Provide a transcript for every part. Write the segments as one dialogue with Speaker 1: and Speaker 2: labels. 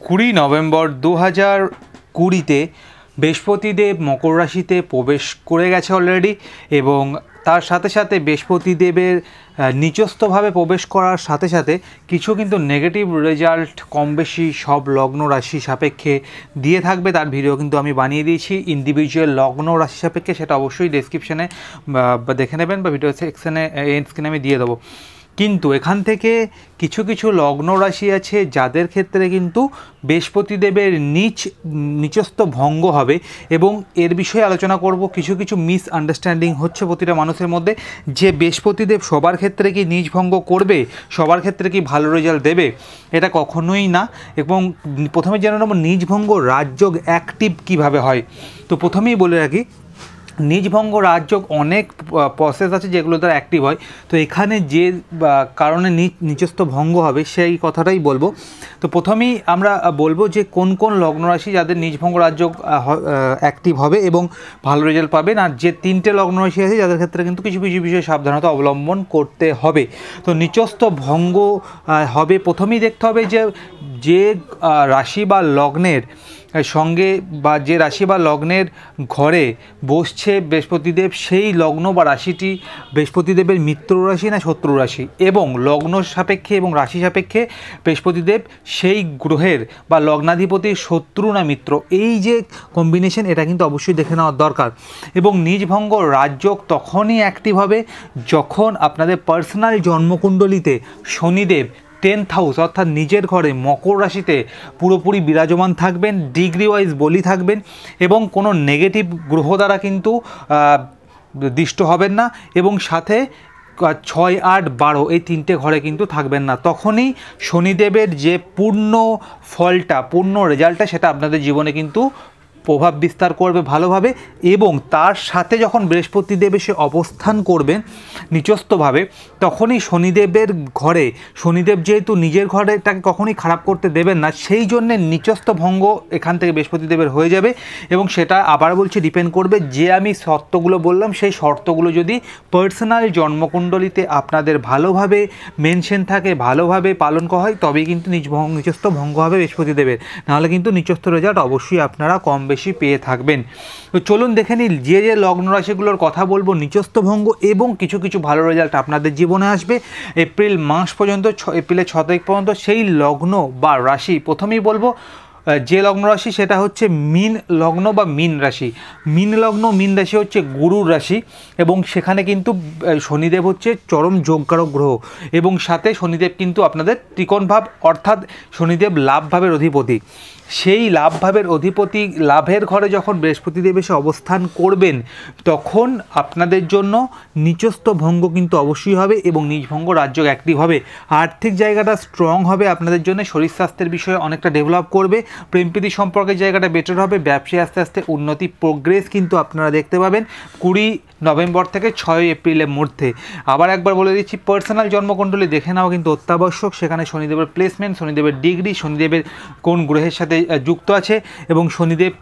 Speaker 1: 20 November 2020-তে বৃহস্পতিদেব মকর রাশিতে প্রবেশ করে গেছে অলরেডি, এবং তার সাথে সাথে বৃহস্পতিদেবের নিচস্থভাবে প্রবেশ করার সাথে সাথে কিছু কিন্তু নেগেটিভ রেজাল্ট কম বেশি সব লগ্ন রাশি সাপেক্ষে দিয়ে থাকবে। তার ভিডিও কিন্তু আমি বানিয়ে দিয়েছি ইন্ডিভিজুয়াল লগ্ন রাশি সাপেক্ষে, সেটা অবশ্যই ডেসক্রিপশানে দেখে নেবেন বা ভিডিও সেকশানে এন্ড স্ক্রিনে আমি দিয়ে দেবো। কিন্তু এখান থেকে কিছু কিছু লগ্ন রাশি আছে যাদের ক্ষেত্রে কিন্তু বৃহস্পতিদেবের নিচস্থ ভঙ্গ হবে, এবং এর বিষয়ে আলোচনা করব। কিছু কিছু মিসআন্ডারস্ট্যান্ডিং হচ্ছে প্রতিটা মানুষের মধ্যে, যে বৃহস্পতিদেব সবার ক্ষেত্রে কি নিজ ভঙ্গ করবে, সবার ক্ষেত্রে কি ভালো রেজাল্ট দেবে, এটা কখনোই না। এবং প্রথমে জেনে নেব নিজ ভঙ্গ রাজযোগ অ্যাক্টিভ কিভাবে হয়। তো প্রথমেই বলে রাখি, নিজভঙ্গ রাজযোগ অনেক প্রসেস আছে যেগুলো দ্বারা অ্যাক্টিভ হয়। তো এখানে যে কারণে নিচস্থ ভঙ্গ হবে সেই কথাটাই বলবো। তো প্রথমেই আমরা বলবো যে কোন কোন লগ্ন রাশি যাদের নিজভঙ্গ রাজযোগ অ্যাক্টিভ হবে এবং ভালো রেজাল্ট পাবেন, আর যে তিনটে লগ্ন রাশি আছে যাদের ক্ষেত্রে কিন্তু কিছু কিছু বিষয়ে সাবধানতা অবলম্বন করতে হবে। তো নিচস্থ ভঙ্গ হবে, প্রথমেই দেখতে হবে যে রাশি বা লগ্নের সঙ্গে বা যে রাশি বা লগ্নের ঘরে বসছে বৃহস্পতিদেব, সেই লগ্ন বা রাশিটি বৃহস্পতিদেবের মিত্র রাশি না শত্রু রাশি, এবং লগ্ন সাপেক্ষে এবং রাশি সাপেক্ষে বৃহস্পতিদেব সেই গ্রহের বা লগ্নাধিপতির শত্রু না মিত্র, এই যে কম্বিনেশন, এটা কিন্তু অবশ্যই দেখে নেওয়ার দরকার। এবং নিজভঙ্গ রাজযোগ তখনই অ্যাক্টিভ হবে যখন আপনাদের পার্সোনাল জন্মকুণ্ডলিতে শনিদেব 10th হাউস অর্থাৎ নিজের ঘরে মকর রাশিতে পুরোপুরি বিরাজমান থাকবেন, ডিগ্রি ওয়াইজ বলি থাকবেন, এবং কোনো নেগেটিভ গ্রহ দ্বারা কিন্তু দৃষ্ট হবেন না, এবং সাথে 6, 8, 12 এই তিনটে ঘরে কিন্তু থাকবেন না। তখনই শনিদেবের যে পূর্ণ ফলটা, পূর্ণ রেজাল্টটা, সেটা আপনাদের জীবনে কিন্তু প্রভাব বিস্তার করবে ভালোভাবে। এবং তার সাথে যখন বৃহস্পতিদেব এসে অবস্থান করবেন নিচস্থভাবে, তখনই শনিদেবের ঘরে, শনিদেব যেহেতু নিজের ঘরেটাকে কখনোই খারাপ করতে দেবেন না, সেই জন্যে নিচস্থ ভঙ্গ এখান থেকে বৃহস্পতিদেবের হয়ে যাবে। এবং সেটা আবার বলছি ডিপেন্ড করবে যে আমি শর্তগুলো বললাম, সেই শর্তগুলো যদি পার্সোনাল জন্মকুণ্ডলিতে আপনাদের ভালোভাবে মেনশন থাকে, ভালোভাবে পালন করা হয়, তবেই কিন্তু নিচস্থ ভঙ্গ হবে বৃহস্পতিদেবের, নাহলে কিন্তু নিচস্থ রেজাল্ট অবশ্যই আপনারা কম বেশি পেয়ে থাকবেন। তো চলুন দেখে নিই যে যে লগ্ন রাশিগুলোর কথা বলবো নিচস্থ ভঙ্গ এবং কিছু কিছু ভালো রেজাল্ট আপনাদের জীবনে আসবে এপ্রিল মাস পর্যন্ত, এপ্রিলের 6 তারিখ পর্যন্ত, সেই লগ্ন বা রাশি। প্রথমেই বলবো যে লগ্ন রাশি সেটা হচ্ছে মীন লগ্ন বা মীন রাশি। মীন লগ্ন মীন রাশি হচ্ছে গুরুর রাশি, এবং সেখানে কিন্তু শনিদেব হচ্ছে চরম যোগকারক গ্রহ, এবং সাথে শনিদেব কিন্তু আপনাদের ত্রিকোণ ভাব অর্থাৎ শনিদেব লাভ ভাবের অধিপতি। সেই লাভ ভাবের অধিপতি লাভের ঘরে যখন বৃহস্পতিদেব এসে অবস্থান করবেন, তখন আপনাদের জন্য নিচস্থ ভঙ্গ কিন্তু অবশ্যই হবে এবং নিজভঙ্গ রাজযোগ অ্যাক্টিভ হবে। আর্থিক জায়গাটা স্ট্রং হবে আপনাদের জন্য, শরীর স্বাস্থ্যের বিষয়ে অনেকটা ডেভেলপ করবে, প্রেমপ্রীতি সম্পর্কের জায়গাটা বেটার হবে, ব্যবসায় আস্তে আস্তে উন্নতি প্রোগ্রেস কিন্তু আপনারা দেখতে পাবেন 20 নভেম্বর থেকে 6 এপ্রিলের মধ্যে। আবার একবার বলে দিচ্ছি, পার্সোনাল জন্মকুণ্ডলী দেখে নেওয়া কিন্তু অত্যাবশ্যক। সেখানে শনিদেবের প্লেসমেন্ট, শনিদেবের ডিগ্রি, শনিদেবের কোন গ্রহের সাথে যুক্ত আছে এবং শনিদেব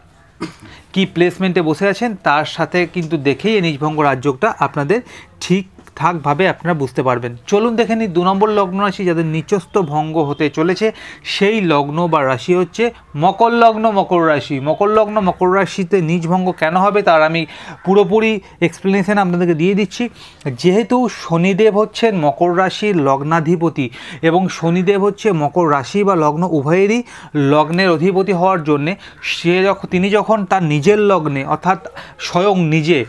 Speaker 1: কি প্লেসমেন্টে বসে আছেন, তার সাথে কিন্তু দেখেই এই নিজভঙ্গ রাজযোগটা আপনাদের ঠিকঠাকভাবে আপনারা বুঝতে পারবেন। চলুন দেখে নিই 2 নম্বর লগ্ন রাশি যাদের নিচস্থ ভঙ্গ হতে চলেছে, সেই লগ্ন বা রাশি হচ্ছে মকর লগ্ন মকর রাশি। মকর লগ্ন মকর রাশিতে নিজ ভঙ্গ কেন হবে তার আমি পুরোপুরি এক্সপ্লেনেশন আপনাদেরকে দিয়ে দিচ্ছি। যেহেতু শনিদেব হচ্ছেন মকর রাশির লগ্নাধিপতি, এবং শনিদেব হচ্ছে মকর রাশি বা লগ্ন উভয়েরই লগ্নের অধিপতি হওয়ার জন্যে তিনি যখন তার নিজের লগ্নে অর্থাৎ স্বয়ং নিজে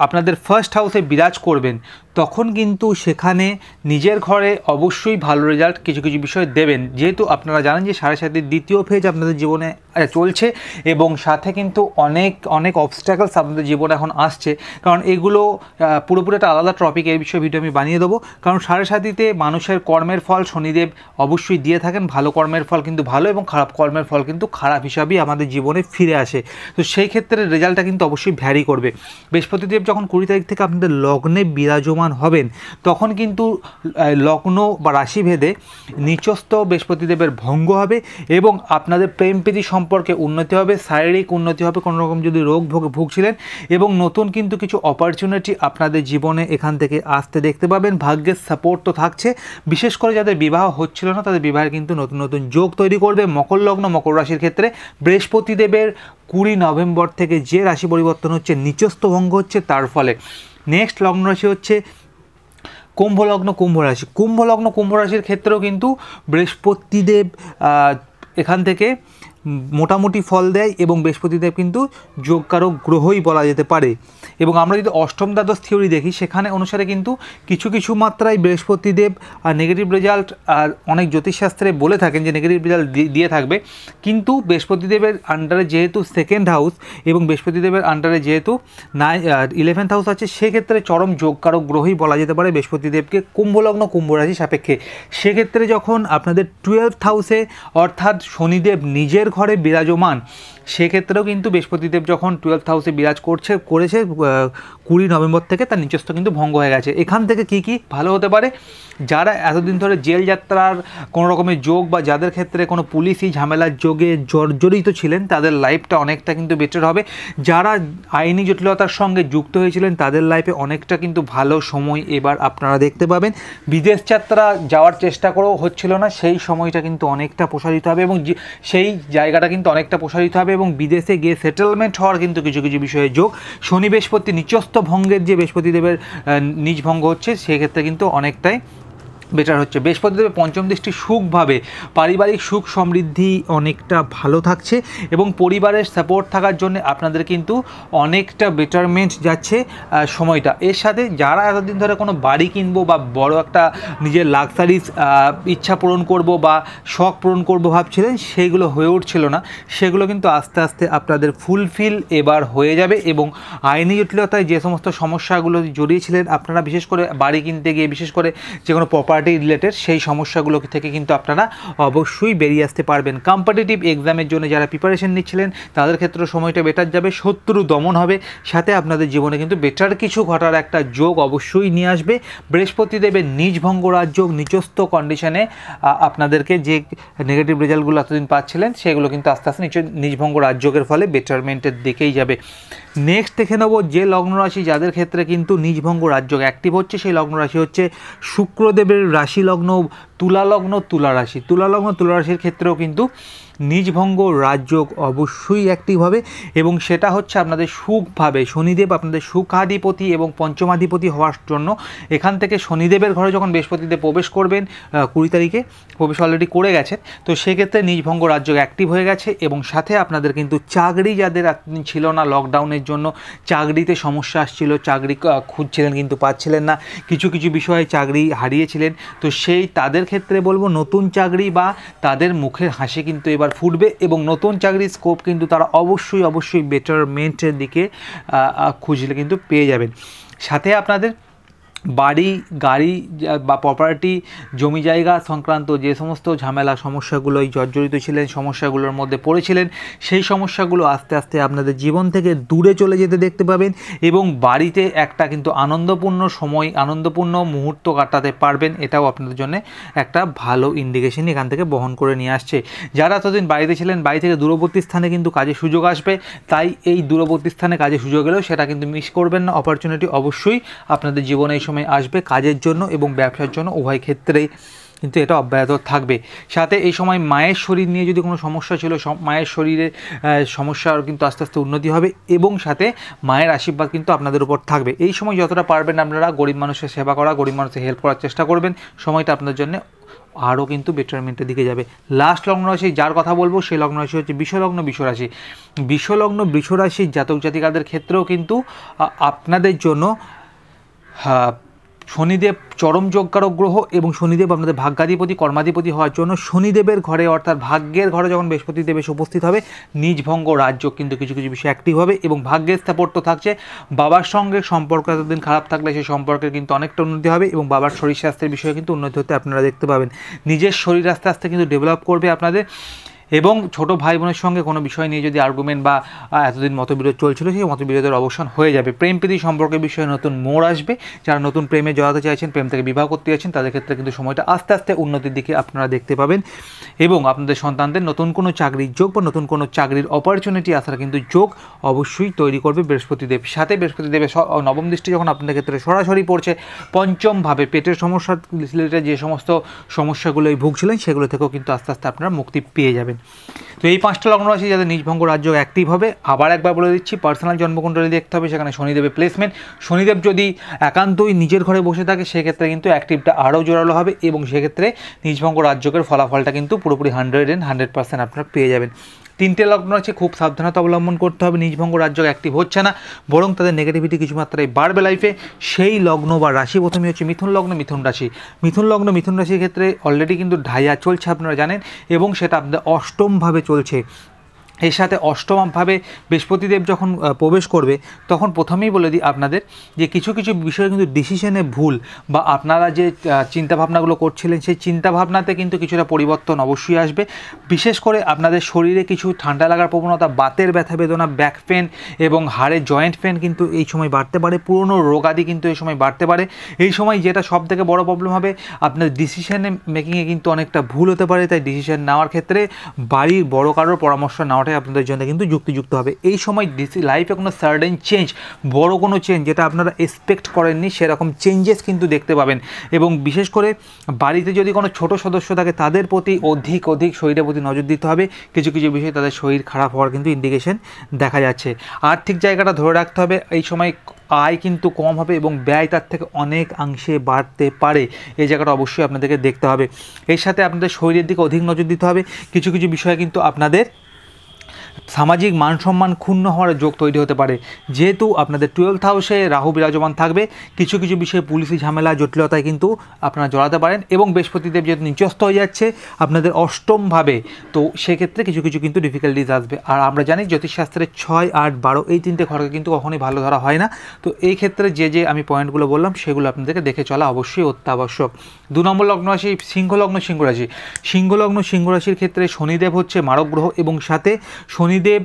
Speaker 1: আপনাদের ফার্স্ট হাউসে বিরাজ করবেন, তখন কিন্তু সেখানে নিজের ঘরে অবশ্যই ভালো রেজাল্ট কিছু কিছু বিষয় দেবেন। যেহেতু আপনারা জানেন যে 7.5 দ্বিতীয় ফেজ আপনাদের জীবনে চলছে, এবং সাথে কিন্তু অনেক অবস্ট্যাকলস আপনাদের জীবনে এখন আসছে, কারণ এগুলো পুরোপুরি একটা আলাদা টপিক, এই বিষয়ে ভিডিও আমি বানিয়ে দেবো। কারণ 7.5-তে মানুষের কর্মের ফল শনিদেব অবশ্যই দিয়ে থাকেন, ভালো কর্মের ফল কিন্তু ভালো এবং খারাপ কর্মের ফল কিন্তু খারাপ হিসাবেই আমাদের জীবনে ফিরে আসে। তো সেই ক্ষেত্রে রেজাল্টটা কিন্তু অবশ্যই ভ্যারি করবে। বৃহস্পতি বৃহস্পতিদেব যখন 20 তারিখ থেকে আপনাদের লগ্নে বিরাজমান হবেন তখন কিন্তু লগ্ন বা রাশিভেদে নিচস্থ বৃহস্পতিদেবের ভঙ্গ হবে এবং আপনাদের প্রেম প্রীতি সম্পর্কে উন্নতি হবে, শারীরিক উন্নতি হবে, কোনো রকম যদি রোগ ভুগছিলেন, এবং নতুন কিন্তু কিছু অপরচুনিটি আপনাদের জীবনে এখান থেকে আসতে দেখতে পাবেন। ভাগ্যের সাপোর্ট তো থাকছে, বিশেষ করে যাদের বিবাহ হচ্ছিল না তাদের বিবাহের কিন্তু নতুন নতুন যোগ তৈরি করবে। মকর লগ্ন মকর রাশির ক্ষেত্রে বৃহস্পতিদেবের 20 নভেম্বর থেকে যে রাশি পরিবর্তন হচ্ছে, নিচস্থ ভঙ্গ হচ্ছে, তার ফলে নেক্সট লগ্ন রাশি হচ্ছে কুম্ভ লগ্ন কুম্ভ রাশি। কুম্ভ লগ্ন কুম্ভ রাশির ক্ষেত্রেও কিন্তু বৃহস্পতিদেব এখান থেকে মোটামুটি ফল দেয় এবং বৃহস্পতিদেব কিন্তু যোগকারক গ্রহই বলা যেতে পারে। এবং আমরা যদি অষ্টম দ্বাদশ থিওরি দেখি সেখানে অনুসারে কিন্তু কিছু কিছু মাত্রায় বৃহস্পতিদেব নেগেটিভ রেজাল্ট আর অনেক জ্যোতিষশাস্ত্রে বলে থাকেন যে নেগেটিভ রেজাল্ট দিয়ে থাকবে, কিন্তু বৃহস্পতিদেবের আন্ডারে যেহেতু সেকেন্ড হাউস এবং বৃহস্পতিদেবের আন্ডারে যেহেতু 11th হাউস আছে, সেক্ষেত্রে চরম যোগকারক গ্রহই বলা যেতে পারে বৃহস্পতিদেবকে কুম্ভলগ্ন কুম্ভ রাশি সাপেক্ষে। সেক্ষেত্রে যখন আপনাদের 12th হাউসে অর্থাৎ শনিদেব নিজের ঘরে বিরাজমান, সেক্ষেত্রেও কিন্তু বৃহস্পতিদেব যখন 12th হাউসে বিরাজ করেছে 20 নভেম্বর থেকে, তার নিচস্থ কিন্তু ভঙ্গ হয়ে গেছে। এখান থেকে কি ভালো হতে পারে, যারা এতদিন ধরে জেল যাত্রার কোনো রকমের যোগ বা যাদের ক্ষেত্রে কোনো পুলিশি ঝামেলার যোগে জড়িত ছিলেন তাদের লাইফটা অনেকটা কিন্তু বেটার হবে। যারা আইনি জটিলতার সঙ্গে যুক্ত হয়েছিলেন তাদের লাইফে অনেকটা কিন্তু ভালো সময় এবার আপনারা দেখতে পাবেন। বিদেশ যাত্রা যাওয়ার চেষ্টা করেও হচ্ছিল না, সেই সময়টা কিন্তু অনেকটা প্রসারিত হবে এবং সেই জায়গাটা কিন্তু অনেকটা প্রসারিত হবে এবং বিদেশে গিয়ে সেটেলমেন্ট হওয়ার কিন্তু কিছু কিছু বিষয়ে যোগ। শনি বৃহস্পতি নিচস্থ ভঙ্গের যে বৃহস্পতিদেবের নিজ ভঙ্গ হচ্ছে সেক্ষেত্রে কিন্তু অনেকটাই বেটার হচ্ছে। বৃহস্পতিদেবের পঞ্চম দৃষ্টি সুখভাবে পারিবারিক সুখ সমৃদ্ধি অনেকটা ভালো থাকছে এবং পরিবারের সাপোর্ট থাকার জন্য আপনাদের কিন্তু অনেকটা বেটারমেন্ট যাচ্ছে সময়টা। এর সাথে যারা এতদিন ধরে কোনো বাড়ি কিনবো বা বড় একটা নিজের লাক্সারিস ইচ্ছা পূরণ করব বা শখ পূরণ করব ভাবছিলেন, সেইগুলো হয়ে উঠছিল না, সেগুলো কিন্তু আস্তে আস্তে আপনাদের ফুলফিল এবার হয়ে যাবে এবং আইনি জটিলতায় যে সমস্ত সমস্যাগুলো জড়িয়েছিলেন আপনারা, বিশেষ করে বাড়ি কিনতে গিয়ে, বিশেষ করে যে কোনো প্রপার্টি রিলেটেড, সেই সমস্যাগুলো থেকে কিন্তু আপনারা অবশ্যই বেরিয়ে আসতে পারবেন। কম্পিটিটিভ এক্সামের জন্য যারা প্রিপারেশন নিচ্ছিলেন তাদের ক্ষেত্রে সময়টা বেটার যাবে, শত্রু দমন হবে, সাথে আপনাদের জীবনে কিন্তু বেটার কিছু ঘটার একটা যোগ অবশ্যই নিয়ে আসবে। বৃহস্পতিদেবের নিজ ভঙ্গ রাজযোগ নিচস্থ কন্ডিশনে আপনাদেরকে যে নেগেটিভ রেজাল্টগুলো এতদিন পাচ্ছিলেন সেগুলো কিন্তু আস্তে আস্তে নিজ ভঙ্গ রাজযোগের ফলে বেটারমেন্টের দিকেই যাবে। নেক্সট দেখে নেব যে লগ্ন রাশি যাদের ক্ষেত্রে কিন্তু নিজ ভঙ্গ রাজযোগ অ্যাক্টিভ হচ্ছে, সেই লগ্ন রাশি হচ্ছে শুক্রদেবের রাশি লগ্ন তুলা লগ্ন তুলা রাশি। তুলা লগ্ন তুলা রাশির ক্ষেত্রেও কিন্তু নিজভঙ্গ রাজযোগ অবশ্যই অ্যাক্টিভ হবে এবং সেটা হচ্ছে আপনাদের সুখভাবে শনিদেব আপনাদের সুখাধিপতি এবং পঞ্চমাধিপতি হওয়ার জন্য এখান থেকে শনিদেবের ঘরে যখন বৃহস্পতিদেব প্রবেশ করবেন 20 তারিখে প্রবেশ অলরেডি করে গেছে, তো সেক্ষেত্রে নিজভঙ্গ রাজযোগ অ্যাক্টিভ হয়ে গেছে এবং সাথে আপনাদের কিন্তু চাকরি যাদের এতদিন ছিল না, লকডাউনের জন্য চাকরিতে সমস্যা আসছিল, চাকরি খুঁজছিলেন কিন্তু পাচ্ছিলেন না, কিছু কিছু বিষয়ে চাকরি হারিয়েছিলেন, তো সেই তাদের ক্ষেত্রে বলবো নতুন চাকরি বা তাদের মুখের হাসি কিন্তু এবার ফুটবে এবং নতুন চাকরির স্কোপ কিন্তু তারা অবশ্যই বেটারমেন্টের দিকে খুঁজলে কিন্তু পেয়ে যাবেন। সাথে আপনাদের বাড়ি গাড়ি বা প্রপার্টি জমি জায়গা সংক্রান্ত যে সমস্ত ঝামেলা সমস্যাগুলোই জর্জরিত ছিলেন, সমস্যাগুলোর মধ্যে পড়েছিলেন, সেই সমস্যাগুলো আস্তে আস্তে আপনাদের জীবন থেকে দূরে চলে যেতে দেখতে পাবেন এবং বাড়িতে একটা কিন্তু আনন্দপূর্ণ সময়, আনন্দপূর্ণ মুহূর্ত কাটাতে পারবেন। এটাও আপনাদের জন্য একটা ভালো ইন্ডিকেশন এখান থেকে বহন করে নিয়ে আসছে। যারা এতদিন বাড়িতে ছিলেন, বাড়ি থেকে দূরবর্তী স্থানে কিন্তু কাজের সুযোগ আসবে, তাই এই দূরবর্তী স্থানে কাজের সুযোগ এলেও সেটা কিন্তু মিস করবেন না। অপরচুনিটি অবশ্যই আপনাদের জীবনে এই সময় আসবে কাজের জন্য এবং ব্যবসার জন্য, উভয় ক্ষেত্রেই কিন্তু এটা অব্যাহত থাকবে। সাথে এই সময় মায়ের শরীর নিয়ে যদি কোনো সমস্যা ছিল, মায়ের শরীরে সমস্যার কিন্তু আস্তে আস্তে উন্নতি হবে এবং সাথে মায়ের আশীর্বাদ কিন্তু আপনাদের উপর থাকবে। এই সময় যতটা পারবেন আপনারা গরিব মানুষের সেবা করা, গরিব মানুষের হেল্প করার চেষ্টা করবেন, সময়টা আপনাদের জন্য আরও কিন্তু বেটারমেন্টের দিকে যাবে। লাস্ট লগ্ন রাশি যার কথা বলবো সেই লগ্ন রাশি হচ্ছে বিষলগ্ন বৃষরাশি। বিষলগ্ন বৃষরাশির জাতক জাতিকাদের ক্ষেত্রেও কিন্তু আপনাদের জন্য শনিদেব চরম যোগকারক গ্রহ এবং শনিদেব আপনাদের ভাগ্যাধিপতি কর্মাধিপতি হওয়ার জন্য শনিদেবের ঘরে অর্থাৎ ভাগ্যের ঘরে যখন বৃহস্পতিদেব এসে উপস্থিত হবে, নিজভঙ্গ রাজযোগ কিন্তু কিছু কিছু বিষয় অ্যাক্টিভ হবে এবং ভাগ্যের স্থাপত্য থাকছে। বাবার সঙ্গে সম্পর্ক এতদিন খারাপ থাকলে সেই সম্পর্কের কিন্তু অনেকটা উন্নতি হবে এবং বাবার শরীর স্বাস্থ্যের বিষয়ে কিন্তু উন্নতি হতে আপনারা দেখতে পাবেন। নিজের শরীর আস্তে আস্তে কিন্তু ডেভেলপ করবে আপনাদের এবং ছোট ভাই বোনের সঙ্গে কোনো বিষয় নিয়ে যদি আর্গুমেন্ট বা এতদিন মতবিরোধ চলছিল সেই মতবিরোধের অবসান হয়ে যাবে। প্রেম প্রীতি সম্পর্কের বিষয়ে নতুন মোড় আসবে। যারা নতুন প্রেমে জড়াতে চাইছেন, প্রেম থেকে বিবাহ করতে চাইছেন, তাদের ক্ষেত্রে কিন্তু সময়টা আস্তে আস্তে উন্নতির দিকে আপনারা দেখতে পাবেন। এবং আপনাদের সন্তানদের নতুন কোনো চাকরির যোগ বা নতুন কোনো চাকরির অপরচুনিটি আসার কিন্তু যোগ অবশ্যই তৈরি করবে বৃহস্পতিদেব। সাথে বৃহস্পতিদেবের নবম দৃষ্টি যখন আপনাদের ক্ষেত্রে সরাসরি পড়ছে, পঞ্চমভাবে পেটের সমস্যা রিলেটেড যে সমস্ত সমস্যাগুলোই ভুগছিলেন সেগুলো থেকেও কিন্তু আস্তে আস্তে আপনারা মুক্তি পেয়ে যাবেন। তো এই 5টা লগ্ন রাশি যাদের নিজভঙ্গ রাজ্য অ্যাক্টিভ হবে, আবার একবার বলে দিচ্ছি, পার্সোনাল জন্মকুণ্ডলী দেখতে হবে, সেখানে শনিদেবের প্লেসমেন্ট। শনিদেব যদি একান্তই নিজের ঘরে বসে থাকে সেক্ষেত্রে কিন্তু অ্যাক্টিভটা আরও জোরালো হবে এবং সেক্ষেত্রে নিজভঙ্গ রাজ্যকের ফলাফলটা কিন্তু পুরোপুরি 100% আপনারা পেয়ে যাবেন। 3টে লগ্ন আছে, খুব সাবধানতা অবলম্বন করতে হবে। নিজভঙ্গ রাজ্য অ্যাক্টিভ হচ্ছে না, বরং তাদের নেগেটিভিটি কিছু মাত্রায় বাড়বে লাইফে। সেই লগ্ন বা রাশি প্রথমে হচ্ছে মিথুন লগ্ন, মিথুন রাশি। মিথুন লগ্ন, মিথুন রাশির ক্ষেত্রে অলরেডি কিন্তু ঢাইয়া চলছে আপনারা জানেন, এবং সেটা আপনাদের অষ্টমভাবে চলছে। এর সাথে অষ্টমভাবে বৃহস্পতিদেব যখন প্রবেশ করবে তখন প্রথমেই বলে দিই আপনাদের যে কিছু কিছু বিষয়ে কিন্তু ডিসিশনে ভুল বা আপনারা যে চিন্তাভাবনাগুলো করছিলেন সেই চিন্তাভাবনাতে কিন্তু কিছুটা পরিবর্তন অবশ্যই আসবে। বিশেষ করে আপনাদের শরীরে কিছু ঠান্ডা লাগার প্রবণতা, বাতের ব্যথা বেদনা, ব্যাক পেন এবং হাড়ের জয়েন্ট পেন কিন্তু এই সময় বাড়তে পারে। পুরনো রোগাদি কিন্তু এই সময় বাড়তে পারে। এই সময় যেটা সবথেকে বড় প্রবলেম হবে, আপনার ডিসিশনে মেকিংয়ে কিন্তু অনেকটা ভুল হতে পারে। তাই ডিসিশন নেওয়ার ক্ষেত্রে বাড়ির বড় কারোর পরামর্শ নেওয়াটাই আপনাদের জন্য কিন্তু যুক্তিযুক্ত হবে। এই সময় লাইফে কোনো সার্টেন চেঞ্জ, বড় কোনো চেঞ্জ যেটা আপনারা এক্সপেক্ট করেননি সেরকম চেঞ্জেস কিন্তু দেখতে পাবেন। এবং বিশেষ করে বাড়িতে যদি কোনো ছোট সদস্য থাকে তাদের প্রতি অধিক শরীরের প্রতি নজর দিতে হবে। কিছু কিছু বিষয়ে তাদের শরীর খারাপ হওয়ার কিন্তু ইন্ডিকেশন দেখা যাচ্ছে। আর্থিক জায়গাটা ধরে রাখতে হবে। এই সময় আয় কিন্তু কম হবে এবং ব্যয় তার থেকে অনেকাংশে বাড়তে পারে। এই জায়গাটা অবশ্যই আপনাদেরকে দেখতে হবে। এর সাথে আপনাদের শরীরের দিকে অধিক নজর দিতে হবে। কিছু কিছু বিষয়ে কিন্তু আপনাদের সামাজিক মান সম্মান ক্ষুণ্ণ হওয়ার যোগ তৈরি হতে পারে। যেহেতু আপনাদের 12th হাউসে রাহু বিরাজমান থাকবে, কিছু কিছু বিষয়ে পুলিশি ঝামেলা জটিলতায় কিন্তু আপনারা জড়াতে পারেন। এবং বৃহস্পতিদেব যেহেতু নিচস্থ হয়ে যাচ্ছে আপনাদের অষ্টমভাবে, তো সেক্ষেত্রে কিছু কিছু কিন্তু ডিফিকাল্টিজ আসবে। আর আমরা জানি জ্যোতিষশাস্ত্রের 6, 8, 12 এই 3টে ঘরকে কিন্তু কখনোই ভালো ধরা হয় না। তো এই ক্ষেত্রে যে আমি পয়েন্টগুলো বললাম সেগুলো আপনাদেরকে দেখে চলা অবশ্যই অত্যাবশ্যক। 2 নম্বর লগ্ন রাশি সিংহ লগ্ন, সিংহ রাশি। সিংহ লগ্ন, সিংহ রাশির ক্ষেত্রে শনিদেব হচ্ছে মারক গ্রহ এবং সাথে শনিদেব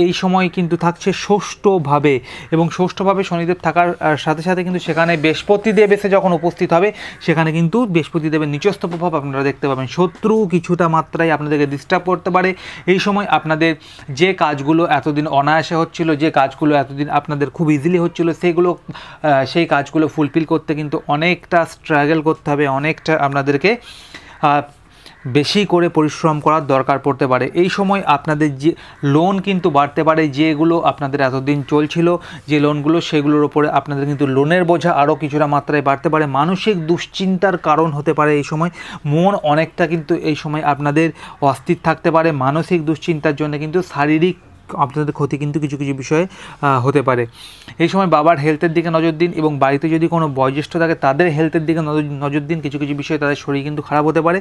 Speaker 1: এই সময় কিন্তু থাকছে ষষ্ঠভাবে। এবং ষষ্ঠভাবে শনিদেব থাকার সাথে সাথে কিন্তু সেখানে বৃহস্পতিদেব এসে যখন উপস্থিত হবে সেখানে কিন্তু বৃহস্পতিদেবের নিচস্থ প্রভাব আপনারা দেখতে পাবেন। শত্রু কিছুটা মাত্রায় আপনাদেরকে ডিস্টার্ব করতে পারে। এই সময় আপনাদের যে কাজগুলো এতদিন অনায়াসে হচ্ছিল, যে কাজগুলো এতদিন আপনাদের খুব ইজিলি হচ্ছিল, সেই কাজগুলো ফুলফিল করতে কিন্তু অনেকটা স্ট্রাগল করতে হবে, অনেকটা আপনাদেরকে বেশি করে পরিশ্রম করার দরকার পড়তে পারে। এই সময় আপনাদের যে লোন কিন্তু বাড়তে পারে, যেগুলো আপনাদের এতদিন চলছিল যে লোনগুলো, সেগুলোর ওপরে আপনাদের কিন্তু লোনের বোঝা আরও কিছুটা মাত্রায় বাড়তে পারে। মানসিক দুশ্চিন্তার কারণ হতে পারে এই সময়। মন অনেকটা কিন্তু এই সময় আপনাদের অস্থির থাকতে পারে। মানসিক দুশ্চিন্তার জন্য কিন্তু শারীরিক আপনাদের ক্ষতি কিন্তু কিছু কিছু বিষয়ে হতে পারে। এই সময় বাবার হেলথের দিকে নজর দিন এবং বাড়িতে যদি কোনো বয়োজ্যেষ্ঠ থাকে তাদের হেলথের দিকে নজর দিন। কিছু কিছু বিষয়ে তাদের শরীর কিন্তু খারাপ হতে পারে।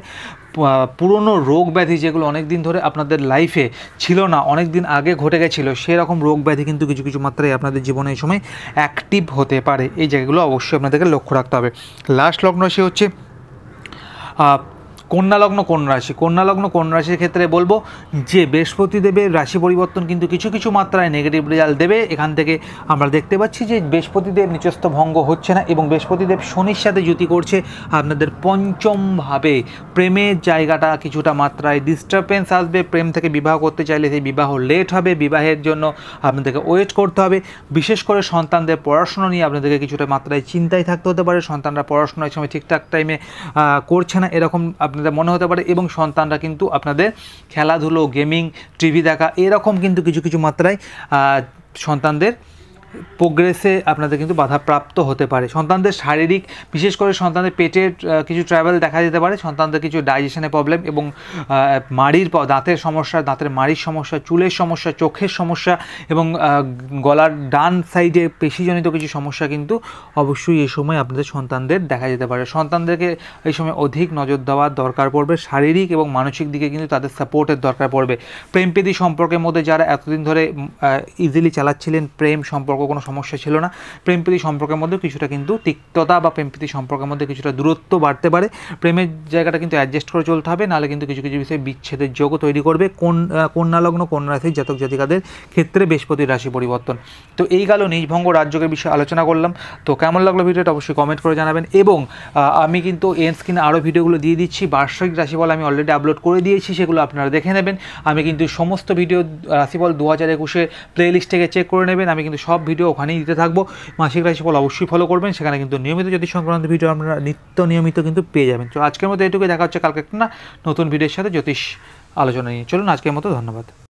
Speaker 1: পুরনো রোগ ব্যাধি যেগুলো অনেক দিন ধরে আপনাদের লাইফে ছিল না, অনেক দিন আগে ঘটে গেছিলো, সেরকম রোগ ব্যাধি কিন্তু কিছু কিছু মাত্রায় আপনাদের জীবনে এই সময় অ্যাক্টিভ হতে পারে। এই জায়গাগুলো অবশ্যই আপনাদেরকে লক্ষ্য রাখতে হবে। লাস্ট লগ্ন রাশি হচ্ছে কন্যা লগ্ন, কন্যা রাশি। কন্যা লগ্ন, কন্যা রাশির ক্ষেত্রে বলবো যে বৃহস্পতিদেবের রাশি পরিবর্তন কিন্তু কিছু কিছু মাত্রায় নেগেটিভ রেজাল্ট দেবে। এখান থেকে আমরা দেখতে পাচ্ছি যে বৃহস্পতিদেব নিচস্থ ভঙ্গ হচ্ছে না এবং বৃহস্পতিদেব শনির সাথে যুতি করছে। আপনাদের পঞ্চমভাবে প্রেমের জায়গাটা কিছুটা মাত্রায় ডিস্টারবেন্স আসবে। প্রেম থেকে বিবাহ করতে চাইলে সেই বিবাহ লেট হবে, বিবাহের জন্য আপনাদেরকে ওয়েট করতে হবে। বিশেষ করে সন্তানদের পড়াশোনা নিয়ে আপনাদেরকে কিছুটা মাত্রায় চিন্তায় থাকতে হতে পারে। সন্তানরা পড়াশোনার সময় ঠিকঠাক টাইমে করছে না এরকম আপনাদের মনে হতে পারে এবং সন্তানরা কিন্তু আপনাদের খেলাধুলো, গেমিং, টিভি দেখা এরকম কিন্তু কিছু কিছু মাত্রায় সন্তানদের প্রোগ্রেসে আপনাদের কিন্তু বাধাপ্রাপ্ত হতে পারে। সন্তানদের শারীরিক, বিশেষ করে সন্তানদের পেটের কিছু ট্রাভেল দেখা যেতে পারে। সন্তানদের কিছু ডাইজেশনের প্রবলেম এবং দাঁতের সমস্যা, দাঁতের মাড়ির সমস্যা, চুলের সমস্যা, চোখের সমস্যা এবং গলার ডান সাইডে পেশিজনিত কিছু সমস্যা কিন্তু অবশ্যই এই সময় আপনাদের সন্তানদের দেখা যেতে পারে। সন্তানদেরকে এই সময় অধিক নজর দেওয়ার দরকার পড়বে। শারীরিক এবং মানসিক দিকে কিন্তু তাদের সাপোর্টের দরকার পড়বে। প্রেম প্রীতি সম্পর্কের মধ্যে যারা এতদিন ধরে ইজিলি চালাচ্ছিলেন প্রেম সম্পর্ক সম্পর্ক কোনো সমস্যা ছিল না। প্রেম প্রীতি সম্পর্কের মধ্যে কিছুটা কিন্তু তিক্ততা বা প্রেম প্রীতি সম্পর্কের মধ্যে কিছুটা দূরত্ব বাড়তে পারে। প্রেমের জায়গাটা কিন্তু অ্যাডজাস্ট করে চলতে হবে, নাহলে কিন্তু কিছু কিছু বিষয়ে বিচ্ছেদের যোগও তৈরি করবে কন্যা লগ্ন কন্যা রাশির জাতক জাতিকাদের ক্ষেত্রে বৃহস্পতির রাশি পরিবর্তন। তো এই গেল নিজভঙ্গ রাজযোগের বিষয়ে আলোচনা করলাম। তো কেমন লাগলো ভিডিওটা অবশ্যই কমেন্ট করে জানাবেন, এবং আমি কিন্তু এন্ড স্ক্রিনে আরও ভিডিওগুলো দিয়ে দিচ্ছি। বার্ষিক রাশিফল আমি অলরেডি আপলোড করে দিয়েছি, সেগুলো আপনারা দেখে নেবেন। আমি কিন্তু সমস্ত ভিডিও রাশিফল 2021 প্লেলিস্ট থেকে চেক করে নেবেন, আমি কিন্তু সব ভিডিও ওখানেই দিতে থাকবো। মাসিক রাশিফল অবশ্যই ফলো করবেন, সেখানে কিন্তু নিয়মিত জ্যোতিষ সংক্রান্ত ভিডিও আপনারা নিয়মিত কিন্তু পেয়ে যাবেন। তো আজকের মতো এটুকুই, দেখা হচ্ছে কালকে একটা নতুন ভিডিওর সাথে জ্যোতিষ আলোচনা নিয়ে। চলুন আজকের মতো, ধন্যবাদ।